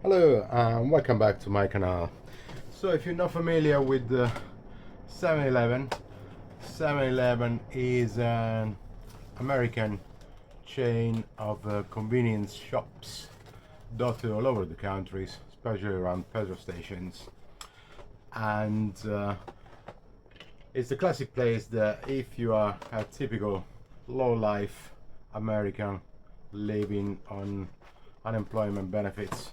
Hello and welcome back to my channel. So if you're not familiar with the 7-Eleven, 7-Eleven is an American chain of convenience shops dotted all over the countries, especially around petrol stations. And it's the classic place that if you are a typical low-life American living on unemployment benefits,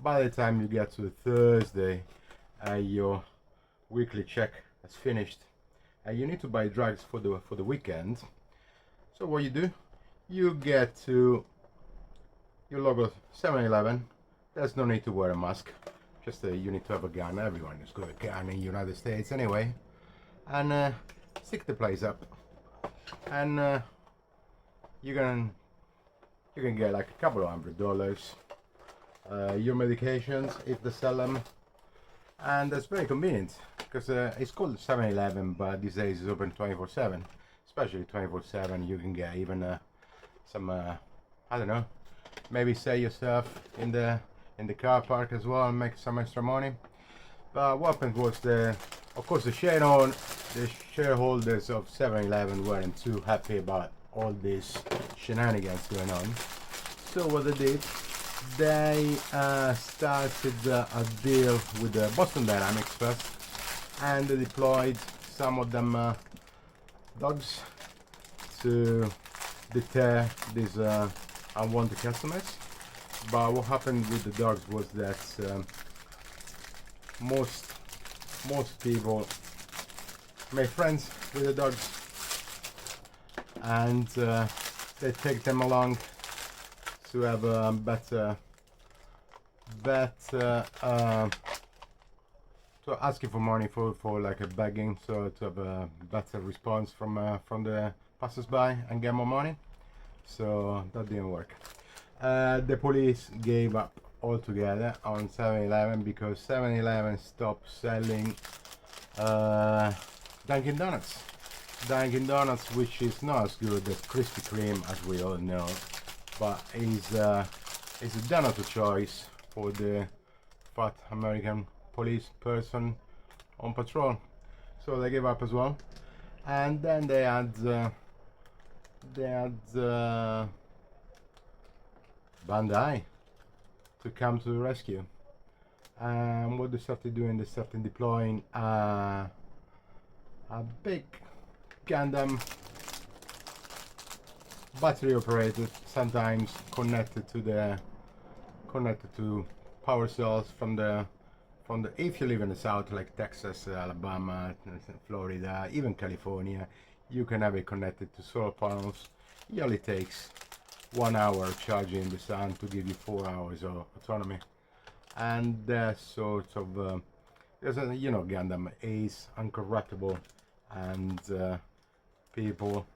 by the time you get to Thursday, your weekly check has finished, and you need to buy drugs for the weekend. So what you do, you get to your local 7-Eleven. There's no need to wear a mask. Just you need to have a gun. Everyone has got a gun in the United States anyway, and stick the place up, and you can get like a couple of $100. Your medications if they sell them, and that's very convenient because it's called 7-Eleven, but these days it's open 24/7. Especially 24/7, you can get even some I don't know, maybe sell yourself in the car park as well and make some extra money. But what happened was of course the shareholders of 7-Eleven weren't too happy about all these shenanigans going on. So what they did, they started a deal with Boston Dynamics first, and they deployed some of them dogs to deter these unwanted customers. But what happened with the dogs was that most people made friends with the dogs, and they take them along to have a better to asking for money for like a begging, so to have a better response from the passers-by and get more money. So that didn't work. The police gave up altogether on 7-Eleven because 7-Eleven stopped selling Dunkin' Donuts. Dunkin' Donuts, which is not as good as Krispy Kreme as we all know, but is a donut of choice for the fat American police person on patrol. So they gave up as well, and then they had Bandai to come to the rescue. And what they started doing, they started deploying a big Gundam battery operated, sometimes connected to power cells from the if you live in the south like Texas, Alabama, Florida, even California, you can have it connected to solar panels. It only takes 1 hour charging the sun to give you 4 hours of autonomy. And that sort of Gundam is uncorruptible, and people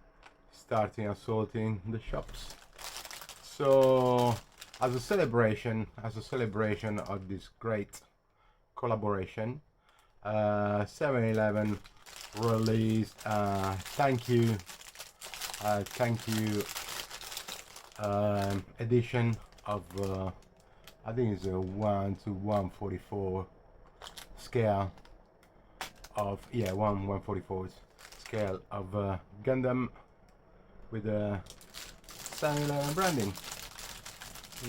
starting assaulting the shops. So as a celebration of this great collaboration, 7-Eleven released thank you edition of I think it's a 1 to 144 scale of 1/144 scale of Gundam with a 7-Eleven branding,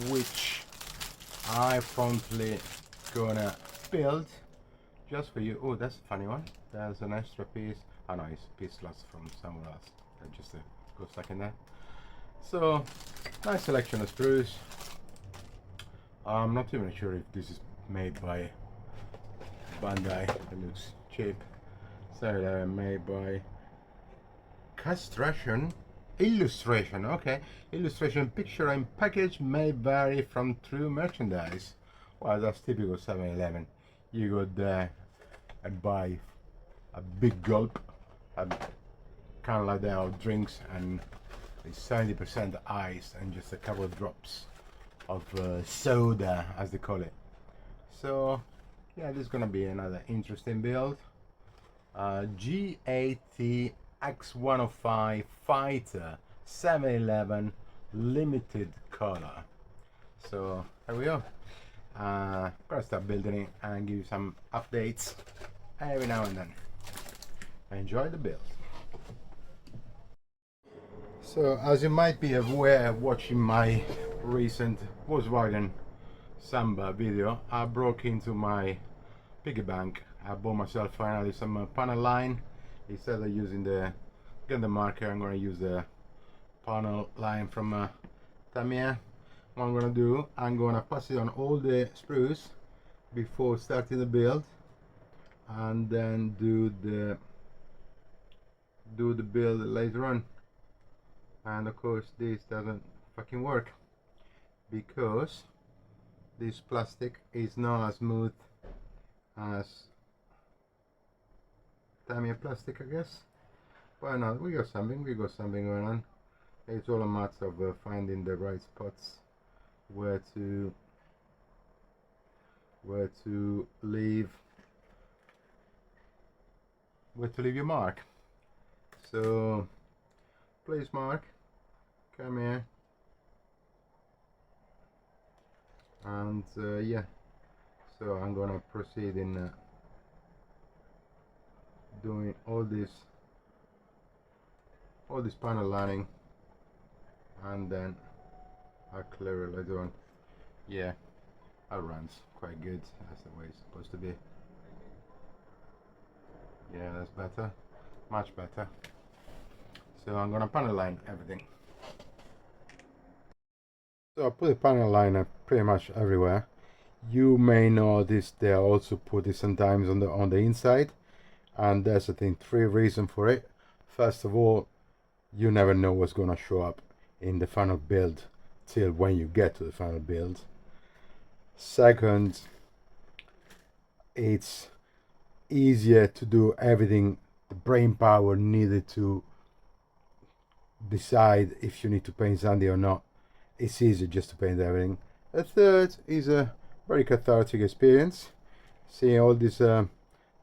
which I promptly gonna build just for you. Oh, that's a funny one. There's an extra piece. Oh no, it's a piece lost from somewhere else. That just got stuck in there. So nice selection of screws. I'm not even sure if this is made by Bandai. It looks cheap. So made by Illustration. Okay, illustration, picture and package may vary from true merchandise. Well, that's typical 7-Eleven. You go there and buy a big gulp, kind of like that, of drinks, and it's 70% ice and just a couple of drops of soda, as they call it. So yeah, this is gonna be another interesting build. GAT-X105 Fighter 7-Eleven limited color. So here we go. Gonna start building it and give you some updates every now and then. Enjoy the build. So as you might be aware, watching my recent Volkswagen Samba video, I broke into my piggy bank. I bought myself finally some panel line. Instead of using the Gundam marker, I'm going to use the panel line from Tamiya. What I'm going to do, I'm going to pass it on all the sprues before starting the build, and then do the build later on. And of course this doesn't fucking work because this plastic is not as smooth as Tamiya plastic, I guess. Why not? We got something going on. It's all a matter of finding the right spots where to leave your mark. So please, Mark, come here. And yeah, so I'm gonna proceed in doing all this panel lining, and then I'll clear it later on. Yeah, that runs quite good. That's the way it's supposed to be. Yeah, that's better, much better. So I'm gonna panel line everything. So I put a panel liner pretty much everywhere. You may notice they are also put it sometimes on the inside, and there's I think 3 reasons for it. First of all, you never know what's gonna show up in the final build till when you get to the final build. Second, it's easier to do everything, the brain power needed to decide if you need to paint something or not. It's easier just to paint everything. The third is a very cathartic experience, seeing all this the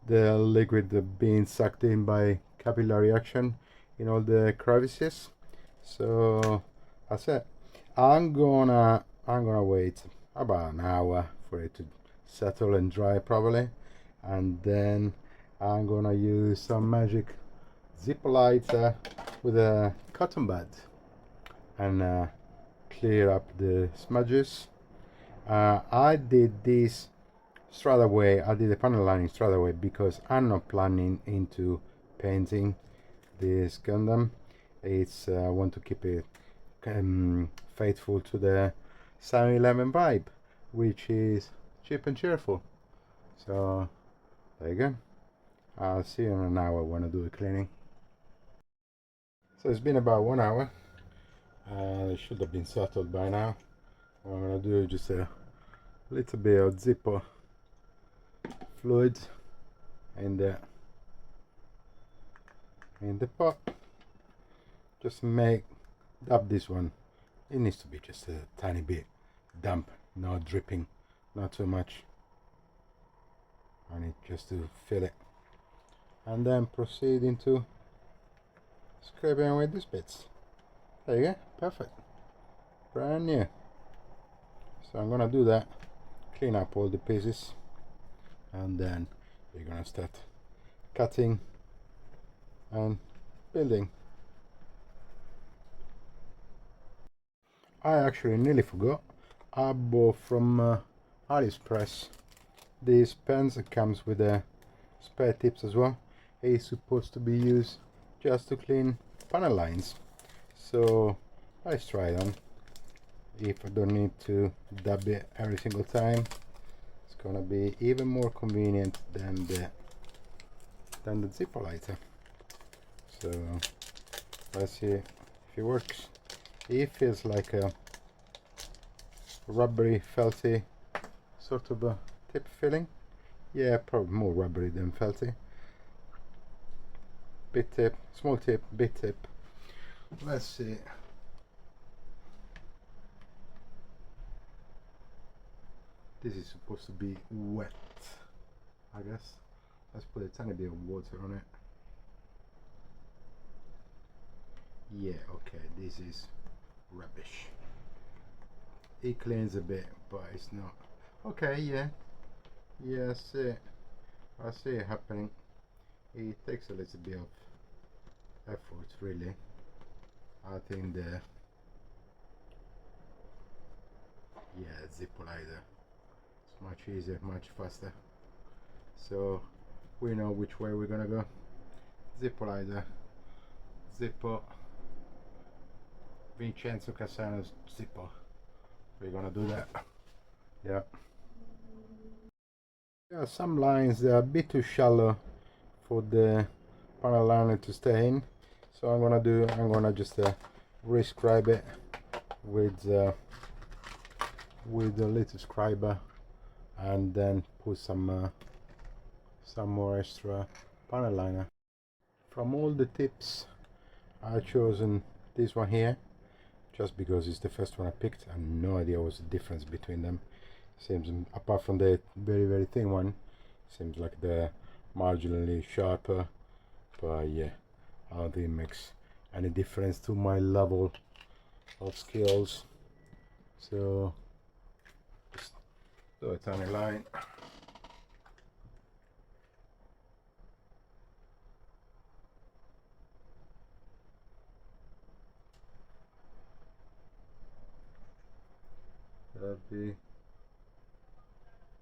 liquid being sucked in by capillary action in all the crevices. So that's it. I'm gonna wait about an hour for it to settle and dry properly, and then I'm gonna use some magic zipper lighter with a cotton bud and clear up the smudges. I did this straight away. I did the panel lining straight away because I'm not planning into painting this Gundam. It's I want to keep it faithful to the 7eleven vibe, which is cheap and cheerful. So there you go. I'll see you in an hour when I do the cleaning. So it's been about 1 hour. It should have been settled by now. What I'm gonna do is just a little bit of zipper fluid in the pot. Just make up this one. It needs to be just a tiny bit damp, not dripping, not too much. I need just to fill it, and then proceed into scraping away these bits. There you go, perfect, brand new. So I'm gonna do that, clean up all the pieces, and then we're gonna start cutting and building. I actually nearly forgot, I bought from AliExpress these pens. It comes with a spare tips as well. It's supposed to be used just to clean panel lines, so let's try it on. If I don't need to dab it every single time, it's gonna be even more convenient than the zipper lighter. So let's see if it works. It feels like a rubbery, felty sort of a tip feeling. Yeah, probably more rubbery than felty. Big tip, small tip, big tip. Let's see. This is supposed to be wet, I guess. Let's put a tiny bit of water on it. Yeah, okay, this is rubbish. It cleans a bit, but it's not. Okay, yeah, yeah, I see it happening. It takes a little bit of effort, really. I think the zipper lighter is much easier, much faster. So we know which way we're gonna go. Zipper lighter, zipper, Vincenzo Cassano's zipper. We're gonna do that. Yeah. Yeah, some lines they are a bit too shallow for the panel liner to stay in. So I'm gonna just rescribe it with the little scriber, and then put some more extra panel liner. From all the tips, I've chosen this one here just because it's the first one I picked. I have no idea what's the difference between them. Seems, apart from the very thin one, seems like they're marginally sharper, but yeah, I don't think it makes any difference to my level of skills. So just do a tiny line. That'll be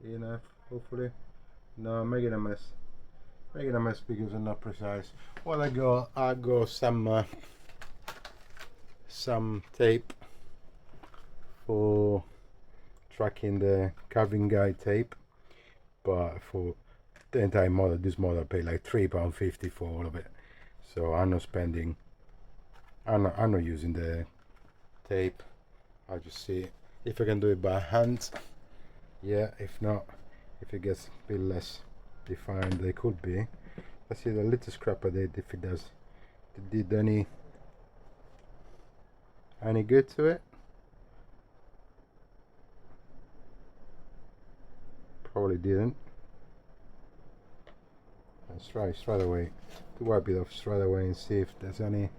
enough, hopefully. No, I'm making a mess. Making a mess because I'm not precise. Well, I got some tape for tracking the carving guide tape, but for the entire model, this model I paid like £3.50 for all of it. So I'm not spending. I'm not using the tape. I'll just see if I can do it by hand. Yeah, if not, if it gets a bit less defined, they could be. Let's see the little scrap I did, if it did any good to it. Probably didn't. Let's try straight away to wipe it off straight away and see if there's any.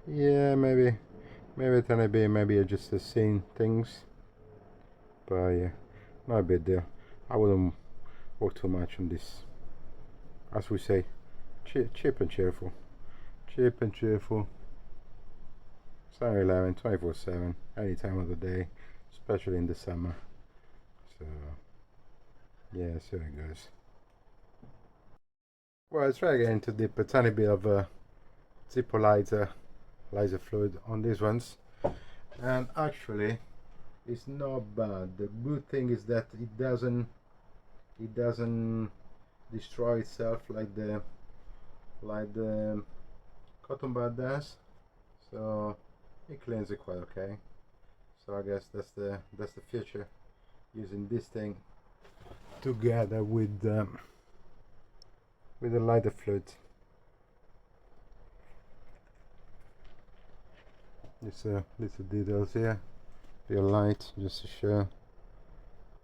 Yeah, maybe a tiny bit. Maybe I just seen things, but yeah, not a big deal. I wouldn't work too much on this. As we say, cheap and cheerful. Cheap and cheerful. 7-Eleven, 24/7, any time of the day, especially in the summer. So yeah, so it goes. Well, let's try again to dip a tiny bit of zipper lighter fluid on these ones, and actually it's not bad. The good thing is that it doesn't destroy itself like the cotton bud does, so it cleans it quite okay. So I guess that's the future, using this thing together with the lighter fluid. Just little details here, real light, just to show.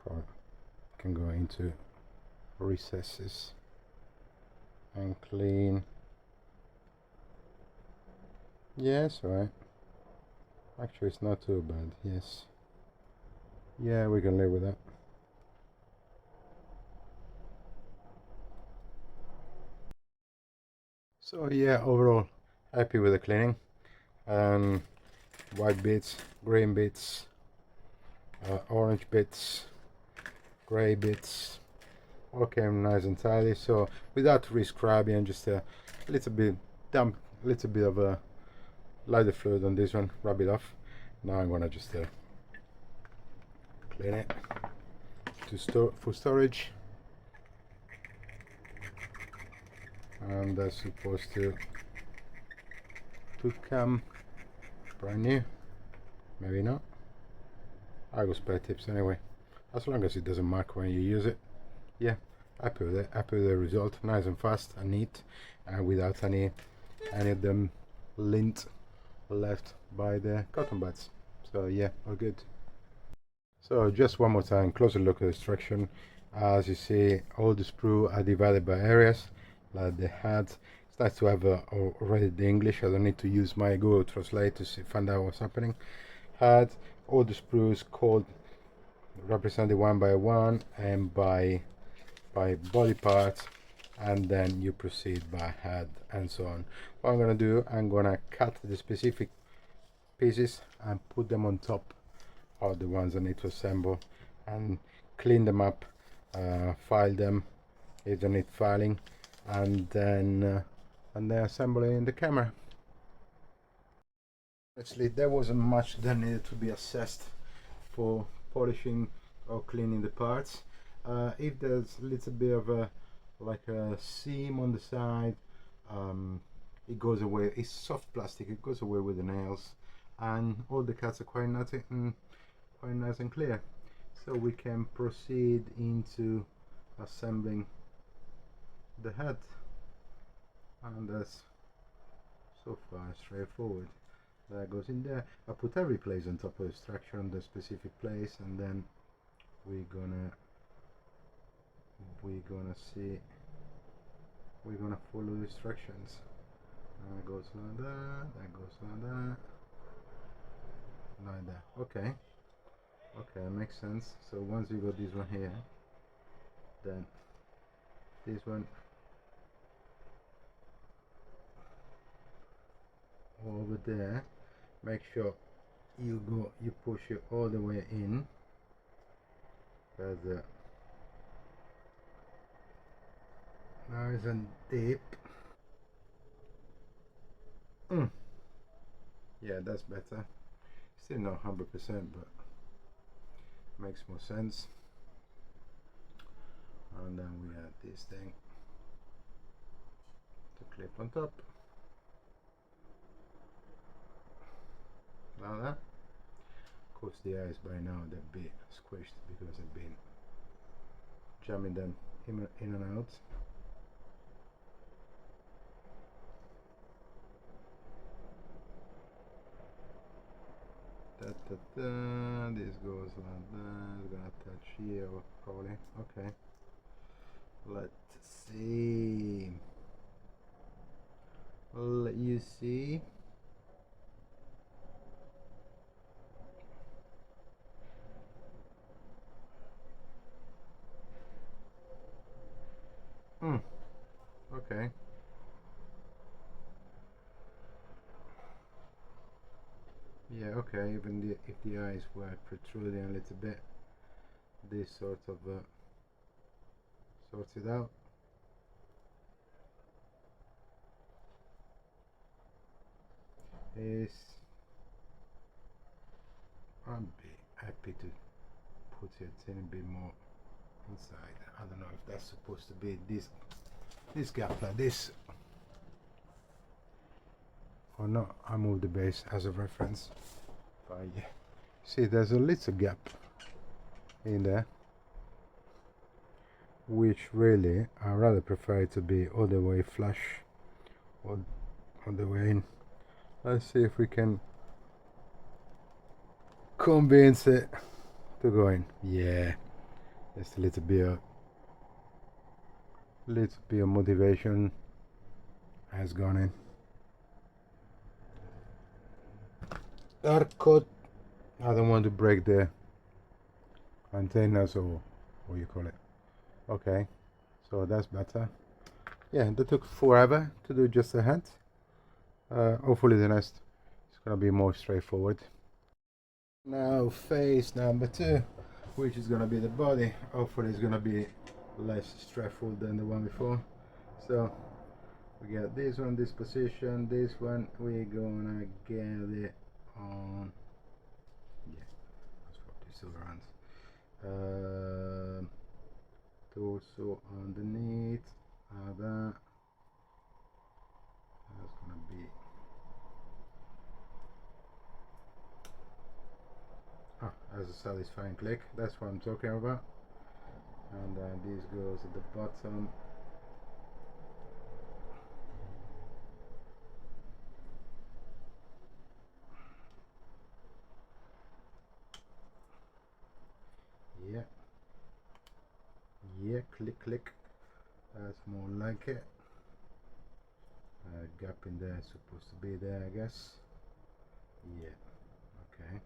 Probably can go into recesses and clean. Yes, right. Actually, it's not too bad. Yes. Yeah, we can live with that. So yeah, overall happy with the cleaning. White bits, green bits, orange bits, gray bits, all came nice and tidy. So without rescrubbing, just a little bit of a lighter fluid on this one, rub it off. Now I'm gonna just clean it for storage, and that's supposed to come brand new. Maybe not. I got spare tips anyway, as long as it doesn't mark when you use it. Yeah, happy with it. Happy with the result. Nice and fast and neat, and without any of them lint left by the cotton buds. So yeah, all good. So just one more time, closer look at the instruction. As you see, all the sprue are divided by areas, like the head. It's nice to have already the English. I don't need to use my Google Translate to find out what's happening. Had all the sprues called represented one by one and by body parts, and then you proceed by head and so on. What I'm gonna do, I'm gonna cut the specific pieces and put them on top of the ones I need to assemble and clean them up, file them if they need filing, and then assemble it in the camera. Actually, there wasn't much that needed to be assessed for polishing or cleaning the parts. If there's a little bit of a seam on the side, it goes away. It's soft plastic, it goes away with the nails, and all the cuts are quite nice and clear. So we can proceed into assembling the head, and that's so far straightforward. That goes in there. I put every place on top of the structure on the specific place, and then we're gonna follow the instructions. That goes like that goes like that. Okay, makes sense. So once you got this one here, then this one over there, make sure you push it all the way in, because nice and deep. Yeah, that's better. Still not 100%, but makes more sense. And then we add this thing to clip on top like that. Of course, the eyes by now they're a bit squished because I've been jamming them in and out. This goes like that. It's gonna touch here probably. Okay, let's see. Let you see. Okay. Yeah, okay, even if the eyes were protruding a little bit, this sort of sorts it out. I'd be happy to put it a tiny bit more inside. I don't know if that's supposed to be this gap like this or not. I move the base as a reference. But yeah, see, there's a little gap in there, which really I rather prefer it to be all the way flush or all the way in. Let's see if we can convince it to go in. Yeah, just a little bit of motivation has gone in. Dark coat. I don't want to break the antennas or what you call it. Okay, so that's better. Yeah, that took forever to do just a head. Hopefully the next is gonna be more straightforward. Now phase number 2, which is gonna be the body. Hopefully it's gonna be less stressful than the one before. So we got this one, this position, this one. We're gonna get it on. Yeah, let's swap this around. Torso underneath. That's gonna be. As a satisfying click. That's what I'm talking about. And then this goes at the bottom. Yeah, click. That's more like it. Gap in there is supposed to be there, I guess. Yeah, okay.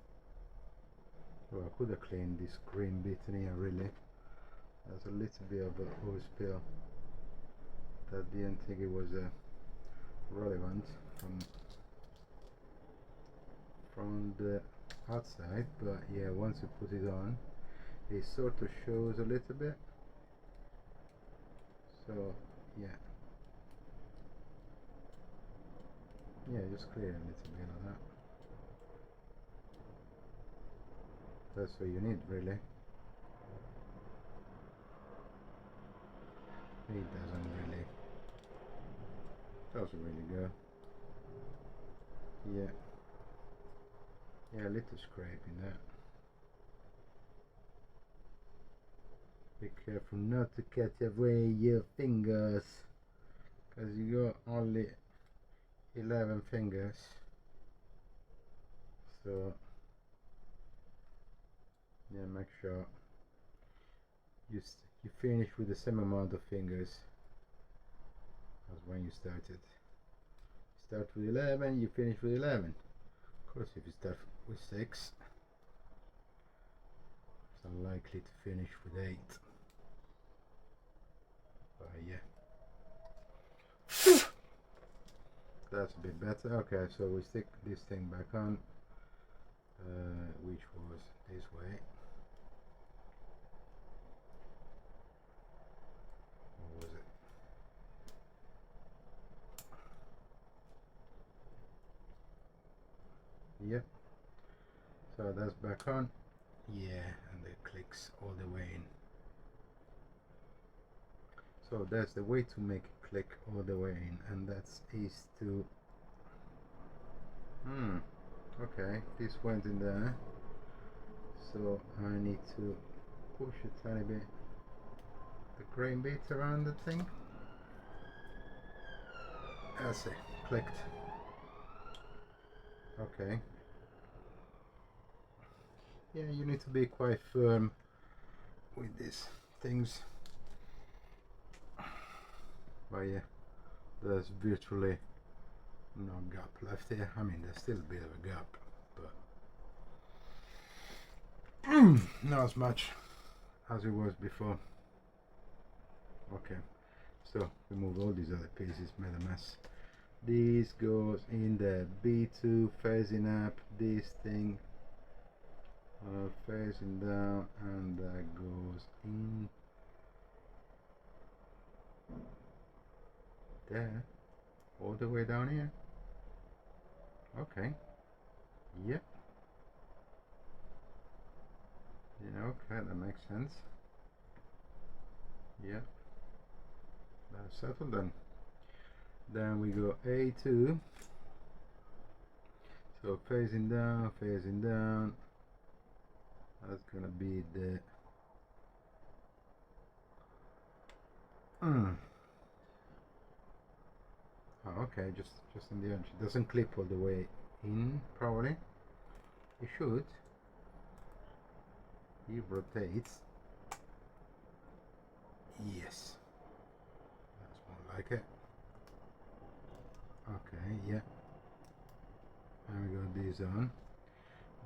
Well, I could have cleaned this green bit in here, really. There's a little bit of a oil spill that didn't think it was relevant from the outside, but yeah, once you put it on, it sort of shows a little bit. So yeah, just clear a little bit of that. That's what you need, really. It doesn't really go. Yeah, a little scrape in that. Be careful not to catch away your fingers, because you got only 11 fingers. So yeah, make sure you finish with the same amount of fingers as when you started. Start with 11, you finish with 11. Of course, if you start with 6, it's unlikely to finish with 8. But yeah, that's a bit better. Okay, so we stick this thing back on, which was this way. Or was it? Yep. So that's back on. Yeah, and it clicks all the way in. So that's the way to make it click all the way in, and that's is to okay, this went in there, so I need to push a tiny bit the green bit around the thing. That's it, clicked. Okay. Yeah, you need to be quite firm with these things. But yeah, there's virtually no gap left here. I mean, there's still a bit of a gap, but not as much as it was before. Okay, so remove all these other pieces, made a mess. This goes in the B2 phasing up, this thing facing down, and that goes in there, all the way down here. Okay, yep. Yeah, okay, that makes sense. Yep, that's settled then. Then we go A2, so facing down, that's gonna be the oh, okay, just in the edge. It doesn't clip all the way in, probably. It should. It rotates. Yes, that's more like it. Okay, yeah. And we got this on.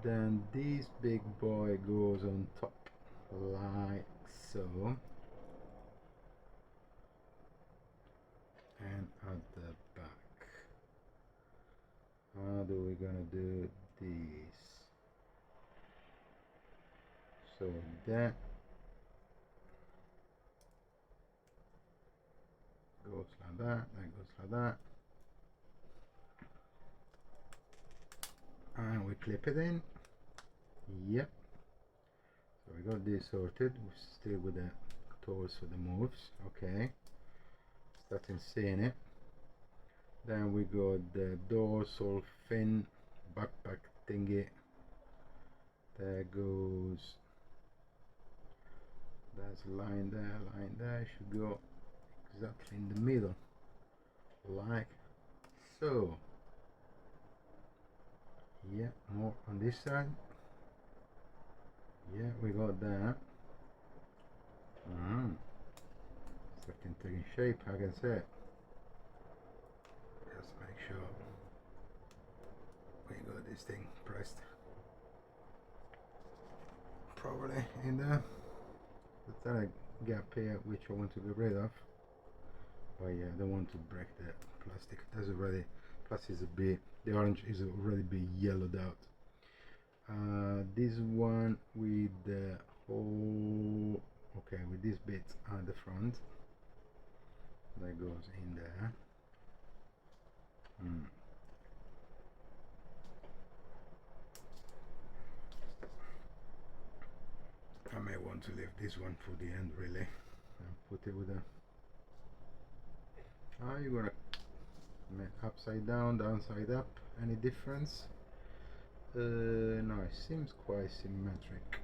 Then this big boy goes on top, like so. And at the back. How do we gonna do this? So that goes like that goes like that. And we clip it in. Yep. So we got this sorted. We're still with the torso, the moves. Okay. Starting seeing it. Then we got the dorsal fin backpack thingy. There goes. That's a line there. Should go exactly in the middle, like so. Yeah, more on this side. Yeah, we got that. Starting taking shape, I can say. this thing pressed probably in there. But then I gap here which I want to get rid of. But yeah, I don't want to break the plastic. That's already, plastic is a bit, the orange is already bit yellowed out. This one with the whole, okay, with this bit at the front that goes in there. I may want to leave this one for the end really and put it with a, you're gonna make upside down, downside up, any difference? No, it seems quite symmetric,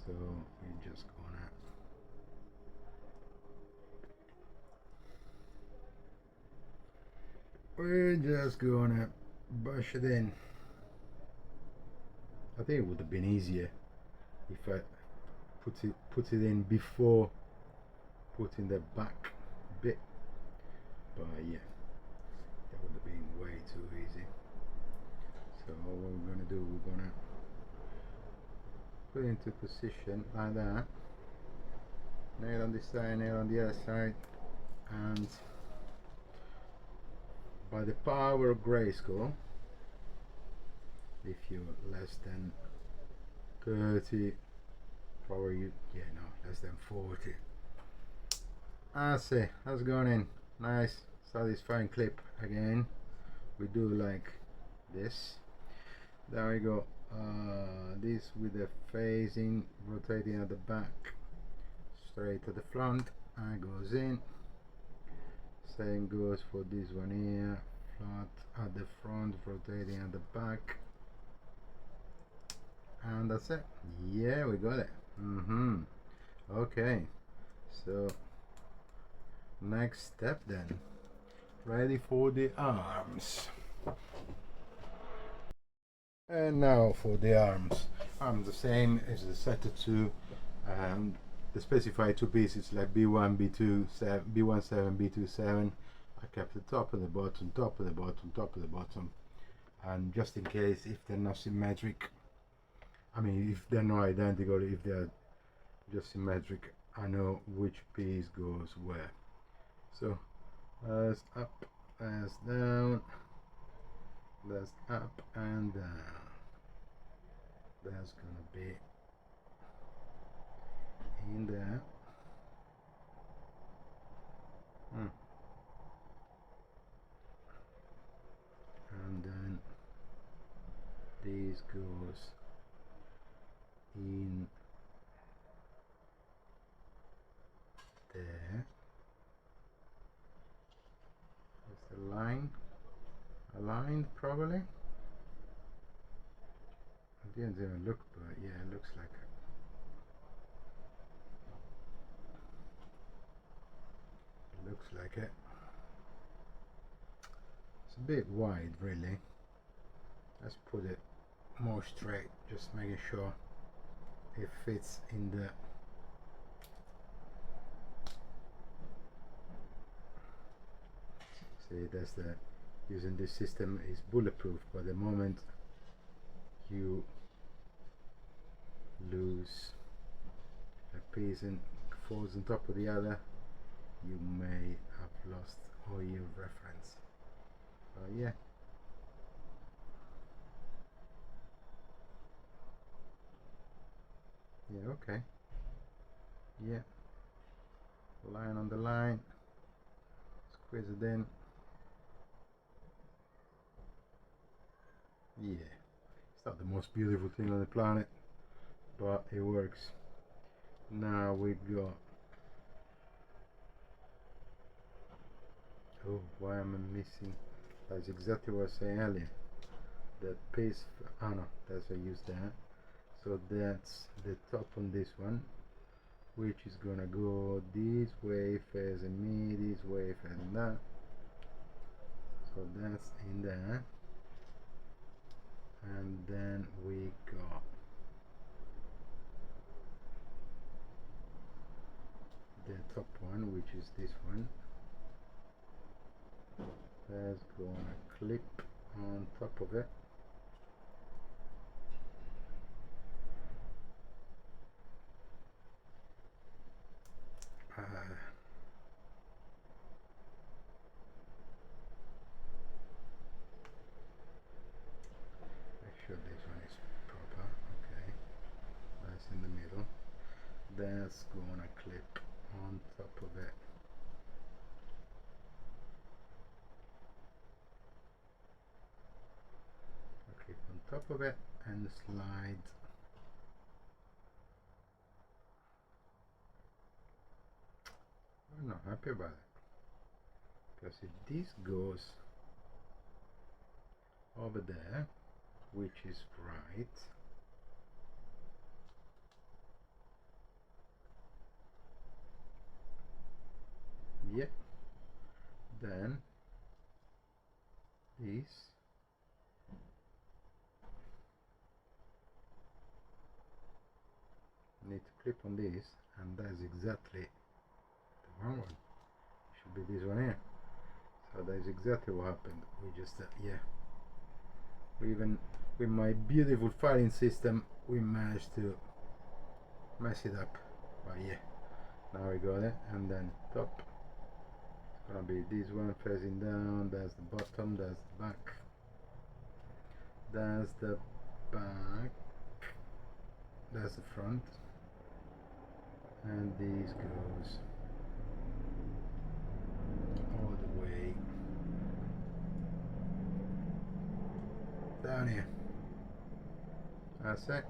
so we're just gonna brush it in. I think it would have been easier if I put it in before putting the back bit, but yeah, that would have been way too easy. So what we're gonna do, we're gonna put it into position like that, nail on this side, nail on the other side, and by the power of grayscale, if you're less than 30, probably less than 40. I see, that's going in. Nice satisfying clip again. We do like this. There we go. This with the facing, rotating at the back, straight to the front, and goes in. Same goes for this one here, flat at the front, rotating at the back, and that's it. Yeah, we got it. Okay, so next step then, ready for the arms. And now for the arms. The same as the set of two. The specified two pieces like B1, B2, B17, B27. I kept the top of the bottom, top of the bottom, top of the bottom, and just in case if they're not symmetric, I mean if they're not identical, if they're just symmetric, I know which piece goes where. So that's up, that's down, that's up and down. That's gonna be in there. And then this goes in there. Is the line aligned properly? I didn't even look, but yeah, it looks like it. It looks like it. It's a bit wide, really. Let's put it more straight, just making sure it fits in the see. That's the using this system is bulletproof, but the moment you lose a piece and falls on top of the other, you may have lost all your reference. Yeah. Yeah, okay. Yeah. Line on the line. Squeeze it in. Yeah. It's not the most beautiful thing on the planet, but it works. Now we got, oh, why am I missing? That's exactly what I was saying earlier. That piece, oh no, that's what I used there. So that's the top on this one, which is gonna go this way facing me, this way facing that. So that's in there. And then we got the top one, which is this one. That's gonna clip on top of it. sure this one is proper. Okay, that's in the middle. That's gonna clip on top of it. Clip on top of it and slide. I'm not happy about it, because if this goes over there, which is right, yeah, then this need to clip on this, and that's exactly the wrong one. Should be this one here. So that's exactly what happened. We just yeah, we even with my beautiful filing system we managed to mess it up. But yeah, now we got it. And then top, it's gonna be this one facing down. That's the bottom, that's the back, that's the back, that's the front, and this goes all the way down here. That's it.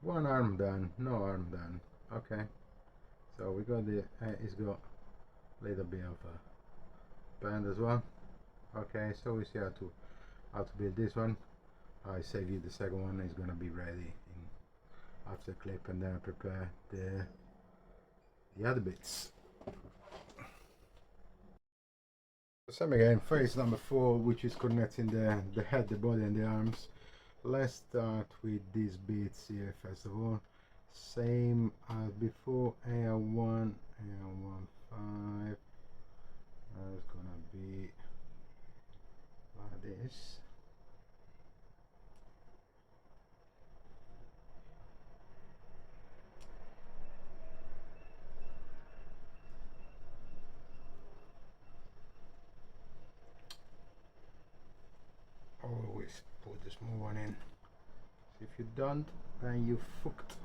One arm done, no arm done. Okay, so we got the it's got a little bit of a band as well. Okay, so we see how to build this one. I save you the second one. Is gonna be ready in after clip, and then I prepare the other bits. Same again, phase number 4, which is connecting the head, the body and the arms. Let's start with these bits here first of all. Same as before, AR1, AR15. It's gonna be like this. Always put the small one in. If you don't, then you fucked.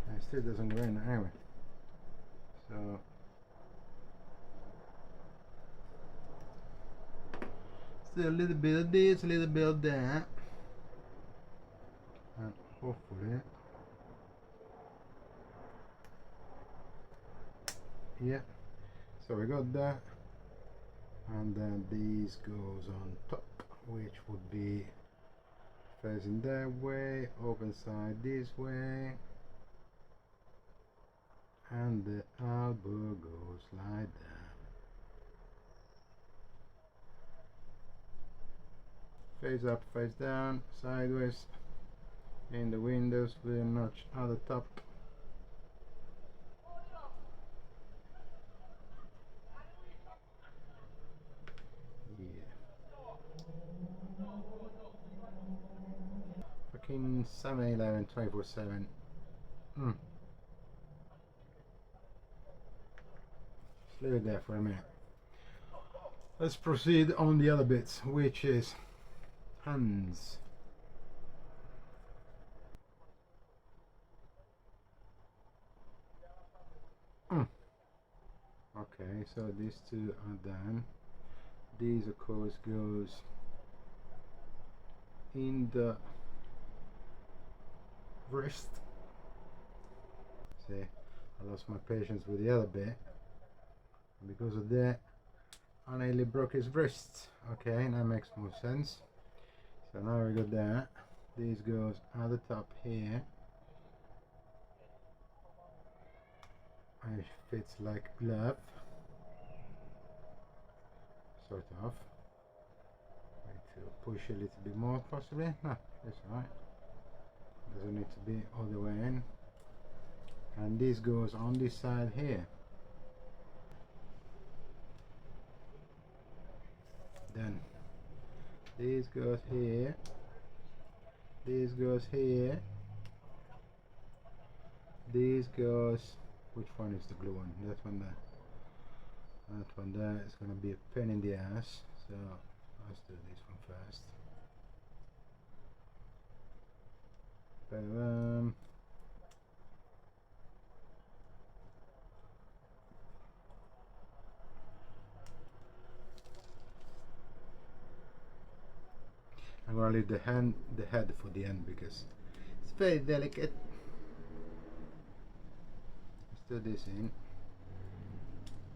And it still doesn't go in anyway. So still a little bit of this, a little bit of that, and hopefully, yeah. So we got that, and then this goes on top, which would be facing that way, open side this way, and the elbow goes like that. Face up, face down, sideways, in the windows with a notch at the top. Fucking 7-Eleven 24/7. Let's leave it there for a minute. Let's proceed on the other bits, which is hands. Okay, so these two are done. These of course goes in the wrist. See, I lost my patience with the other bit, and because of that I nearly broke his wrist. Okay, that makes more sense. So now we got that. This goes at the top here. It fits like a glove, sort of. Need to push a little bit more possibly. No, that's alright. Doesn't need to be all the way in. And this goes on this side here. Then this goes here. This goes here. This goes Which one is the glue one? That one there. That one there is gonna be a pain in the ass. So let's do this one first. Boom. I'm gonna leave the head for the end because it's very delicate. Let's do this in,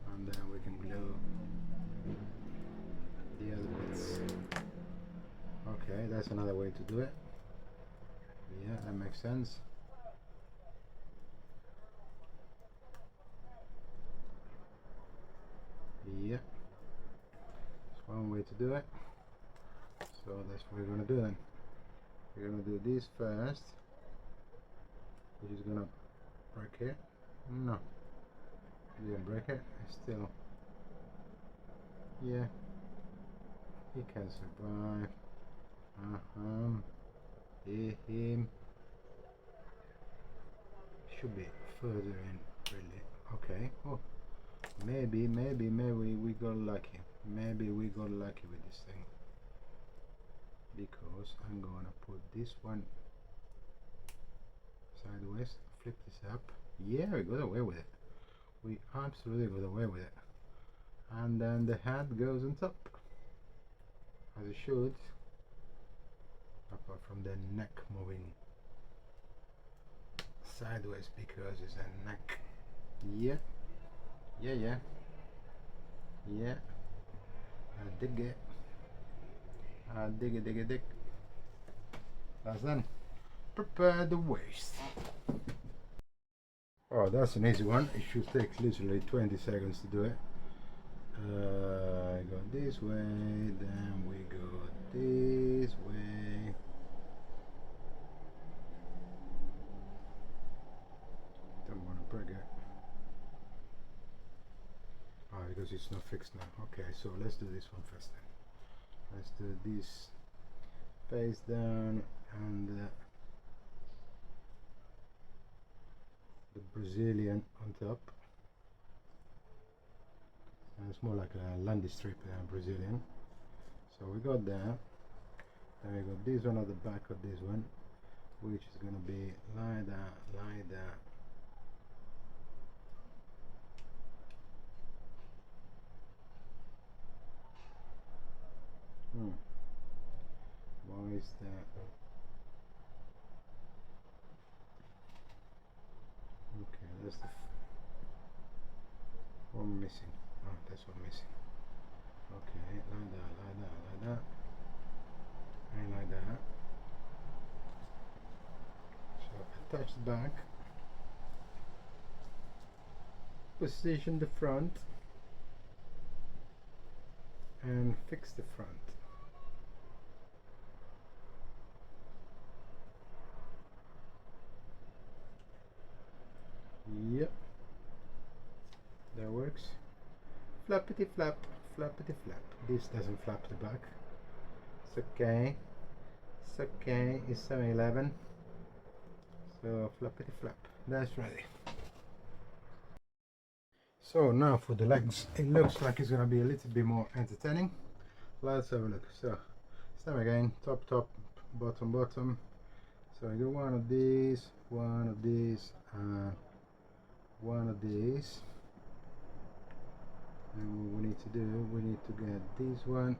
and then we can glue the other bits. Okay, that's another way to do it. Yeah, that makes sense. Yeah, that's one way to do it. So that's what we're gonna do then. We're gonna do this first, which is gonna break it. No, didn't break it. It's still, yeah, he can survive. Him should be further in, really. Okay. Oh, maybe we got lucky. Maybe we got lucky with this thing, because I'm gonna put this one sideways, flip this up. Yeah, we got away with it. We absolutely got away with it. And then the head goes on top, as it should, apart from the neck moving sideways because it's a neck. Yeah, yeah. I dig it. Dig. That's done. Prepare the waist. Oh, that's an easy one. It should take literally 20 seconds to do it. Go this way, then we go this way. Don't want to break it. Ah, because it's not fixed now. Okay, so let's do this one first then. Let's do this face down and the Brazilian on top. And it's more like a landy strip Brazilian. So we got that. Then we got this one at the back of this one, which is gonna be like that. Why is that? Okay, that's the one missing. Oh, that's one missing. Okay, like that, and like that. So attach the back, position the front, and fix the front. Yep, that works. Flappity flap, flappity flap. This doesn't flap the back. It's okay. It's okay. It's 7-Eleven. So flappity flap. That's ready. So now for the legs, it looks like it's gonna be a little bit more entertaining. Let's have a look. So same again, top, bottom. So I do one of these, and one of these. And what we need to do, we need to get this one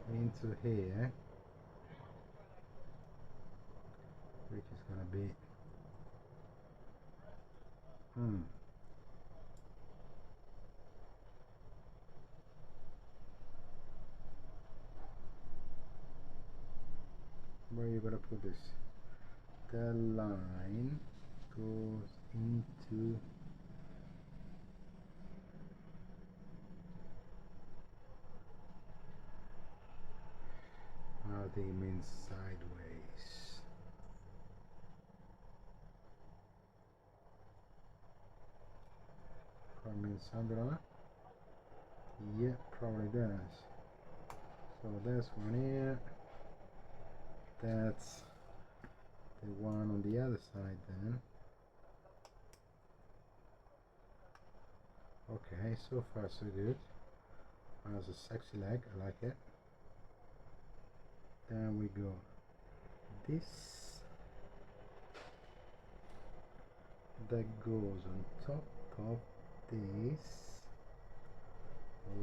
into here, which is gonna be where are you gonna put this? The line goes into I think it means sideways. Probably means something. Yeah, probably does. So that's one here. That's the one on the other side then. Okay, so far so good. Has a sexy leg, I like it. Then we go this, that goes on top of this,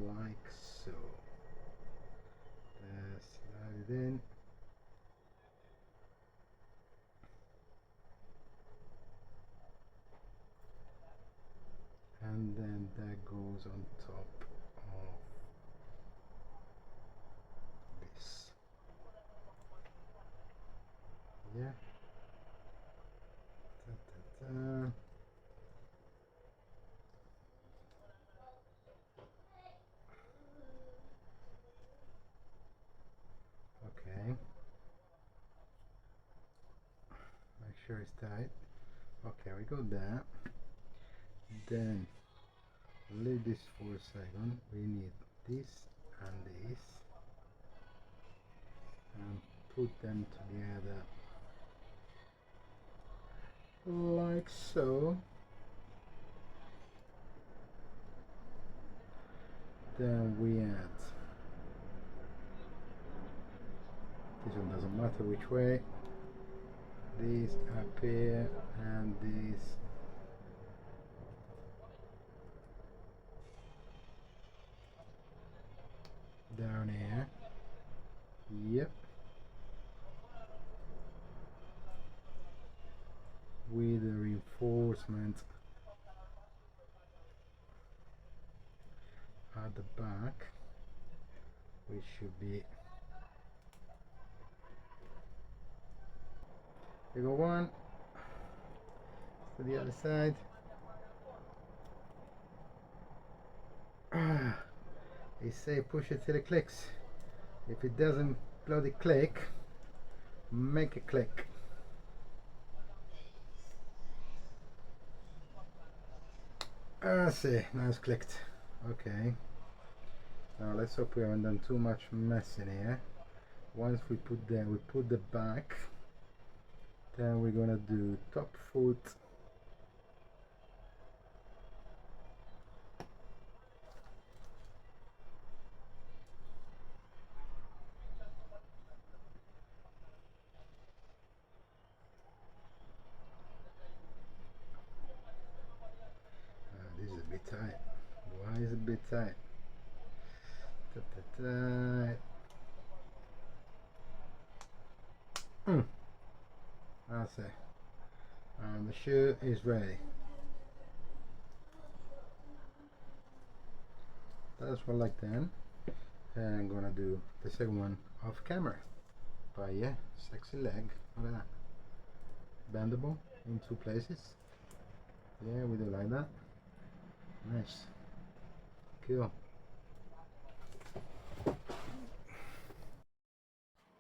like so. Slide it in. And then that goes on top of this. Yeah. Da, da, da. Okay. Make sure it's tight. Okay, we got that. Then leave this for a second. We need this and this, and put them together like so. Then we add, this one doesn't matter which way, this up here and this down here. Yep. With the reinforcement at the back, which should be, we go one to the other side. They say push it till it clicks. If it doesn't bloody click, make it click. See, now it's clicked. Okay. Now let's hope we haven't done too much mess in here. Once we put the back. Then we're gonna do top foot. This is a bit tight. Why is it a bit tight? That's it. And the shoe is ready. That's what I like then. And I'm gonna do the second one off camera. But yeah, sexy leg. Look at that. Bendable in two places. Yeah, we do like that. Nice. Cool.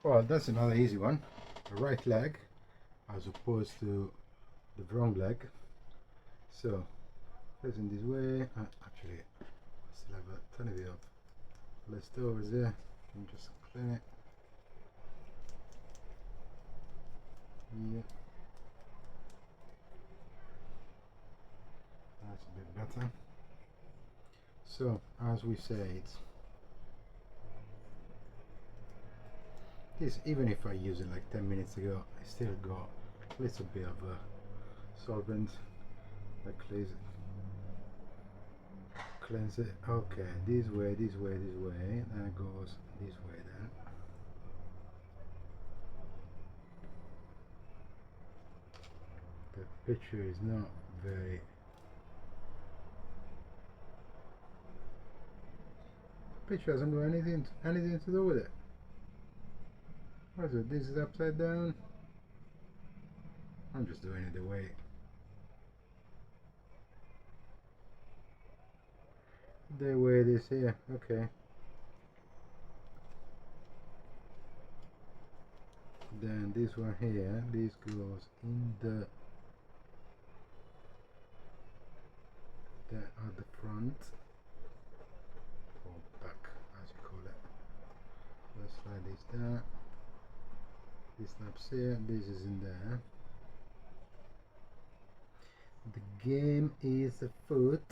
Well, that's another easy one. The right leg as opposed to the wrong leg. So, facing this way. Actually, I still have a ton of it up. Let's do over there and just clean it. Yeah. That's a bit better. So, as we said, this, even if I use it like 10 minutes ago, I still got a little bit of solvent that cleanse it. Okay, this way, this way, this way, that goes this way then. The picture is not very, picture hasn't got anything to do with it. What is it? This is upside down. I'm just doing it the way it is here. Okay. Then this one here, this goes in the at the front or back, as you call it. Let's slide this down. This snaps here, this is in there. The game is afoot.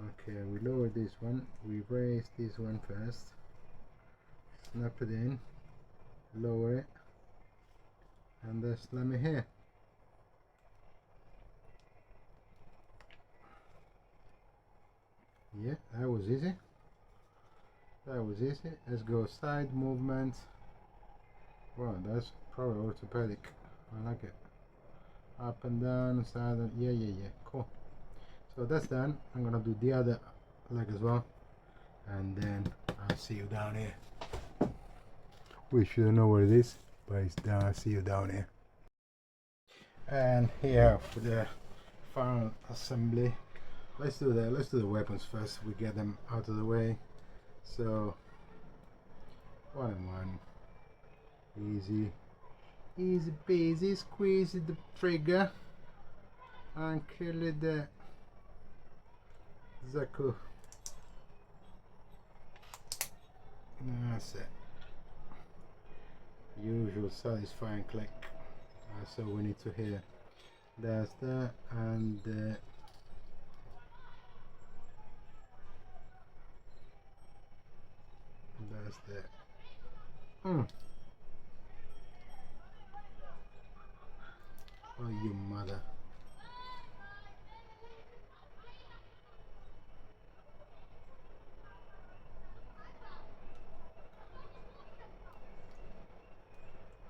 Okay, we lower this one, we raise this one first, snap it in, lower it, and then slam it here. Yeah, that was easy. That was easy. Let's go side movement. Wow, that's probably orthopedic. I like it. Up and down, side and yeah. Cool. So that's done. I'm gonna do the other leg as well, and then I'll see you down here. We should know where it is, but it's down. I'll see you down here. And here for the final assembly. Let's do the weapons first. We get them out of the way. So 1 and 1. Easy peasy. Squeeze the trigger and kill it the Zaku. That's it. Usual satisfying click. So we need to hear. That's that, and that's that. Oh, you mother.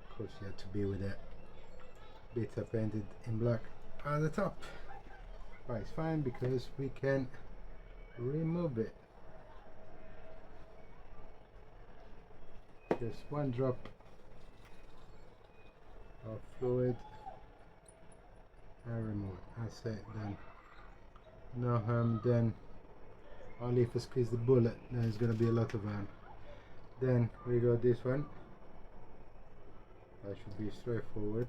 Of course you have to be with that beta painted in black at the top. But it's fine because we can remove it. Just one drop of fluid and remove it. That's it then. No harm then. Only if I squeeze the bullet, there's gonna be a lot of harm. Then we got this one. That should be straightforward.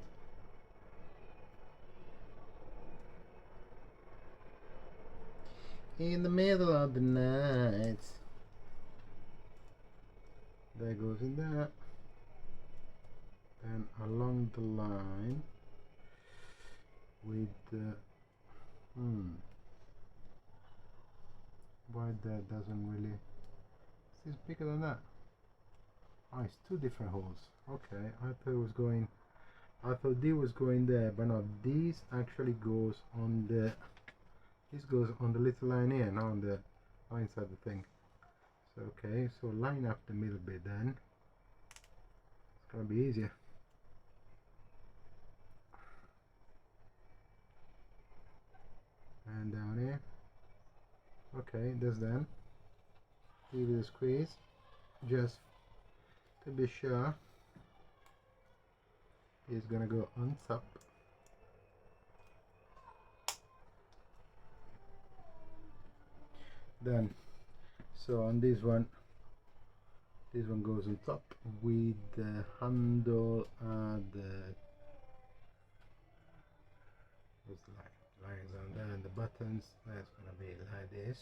In the middle of the night. There goes in that. And along the line with the why that doesn't really, is this bigger than that? Oh, it's 2 different holes. Okay, I thought it was going, I thought this was going there, but no, this actually goes on the, this goes on the little line here, not on the, not inside the thing. So okay, so line up the middle bit then. It's gonna be easier. And down here. Okay, that's done. Give it a squeeze, just to be sure it's gonna go on top. Done. So on this one goes on top with the handle and the lines on there and the buttons. That's gonna be like this,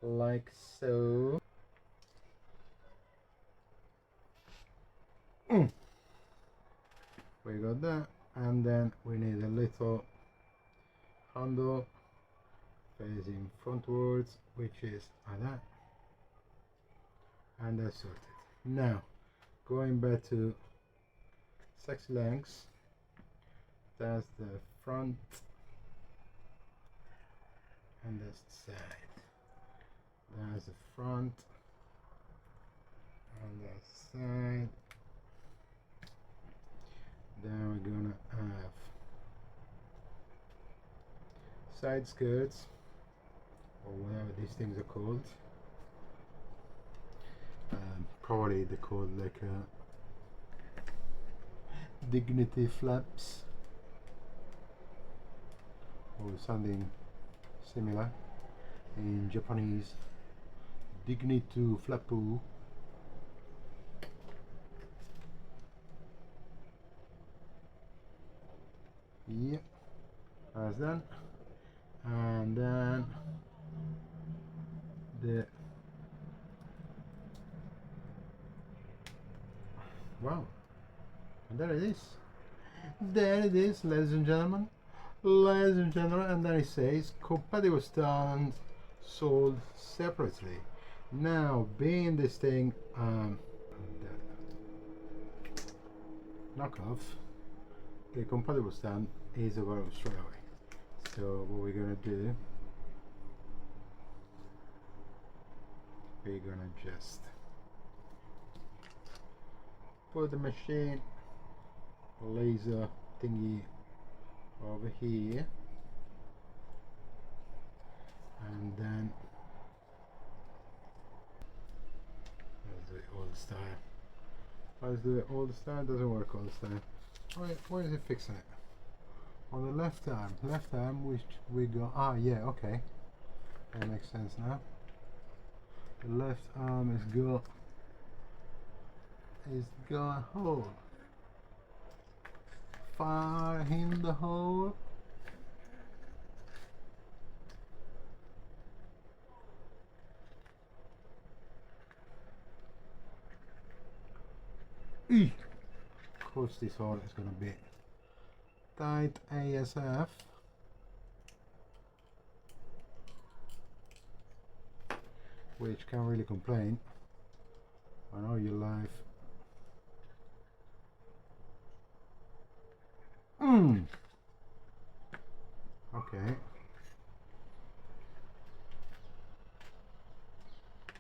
like so. We got that, and then we need a little handle facing frontwards, which is like that, and that's sorted. Now going back to sexy legs, that's the front and that's the side. That's the front and that's the side. Then we're gonna have side skirts, or whatever these things are called. Probably they're called like dignity flaps or something similar in Japanese. Dignity flapu. Yep, that's done. And then the Wow, and there it is. There it is, ladies and gentlemen. Ladies and gentlemen, and then it says compatible stand sold separately. Now, being this thing knockoff, the compatible stand is available straight away. So what we're gonna do, we're gonna just put the machine laser thingy over here, and then let's do it all this time. Let's do it all this time. Doesn't work all this time. Wait, where is it fixing it? On the left arm, which we go. Ah, yeah, okay, that makes sense now. The left arm is got a hole. Fire in the hole. Of course, this hole is gonna be tight ASF. Which can't really complain on all your life. Okay.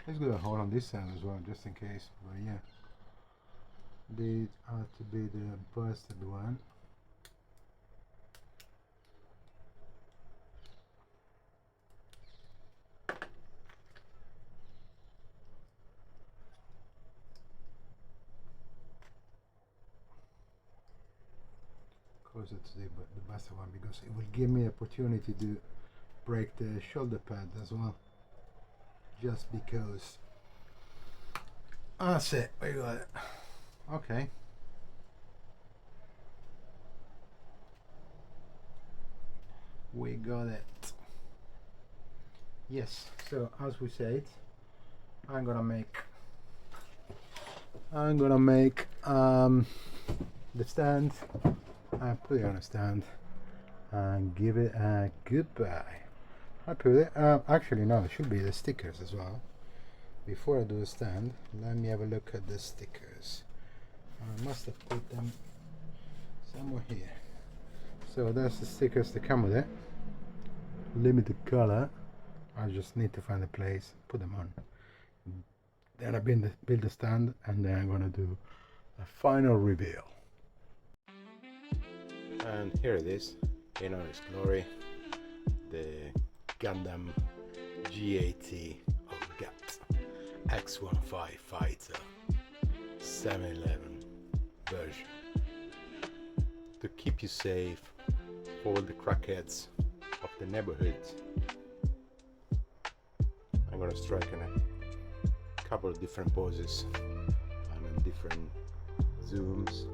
Let's do a hole on this side as well, just in case. But yeah, these are to be the busted one. Closer to the busted one, because it will give me opportunity to break the shoulder pad as well. Just because. That's it, we got it. Okay. We got it. Yes, so as we said, I'm gonna make the stand and put it on a stand and give it a goodbye. I put it, actually no, it should be the stickers as well. Before I do the stand, let me have a look at the stickers. I must have put them somewhere here. So that's the stickers that come with it. Limited color. I just need to find a place, put them on. Then I build the stand, and then I'm gonna do a final reveal. And here it is, in all its glory, the Gundam GAT-X105 fighter 711 version, to keep you safe for all the crackheads of the neighborhood. I'm gonna strike in a couple of different poses and in different zooms.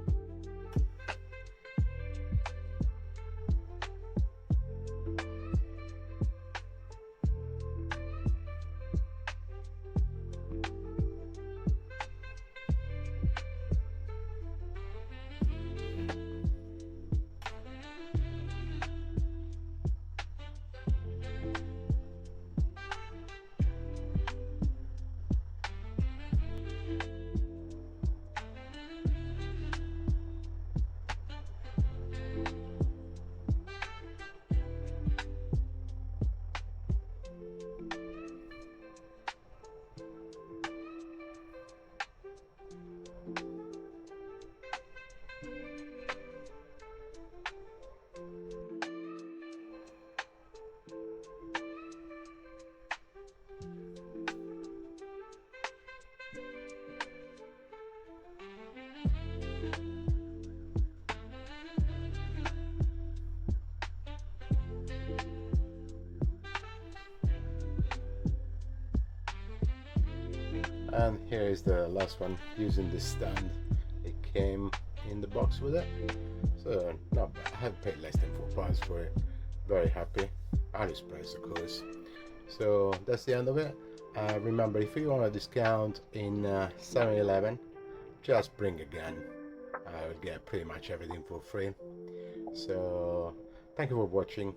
And here is the last one using this stand. It came in the box with it, so not bad. I have paid less than £4 for it. Very happy. AliExpress, of course. So that's the end of it. Remember, if you want a discount in 7-Eleven, just bring a gun. I will get pretty much everything for free. So thank you for watching.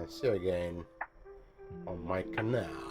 See you again on my canal.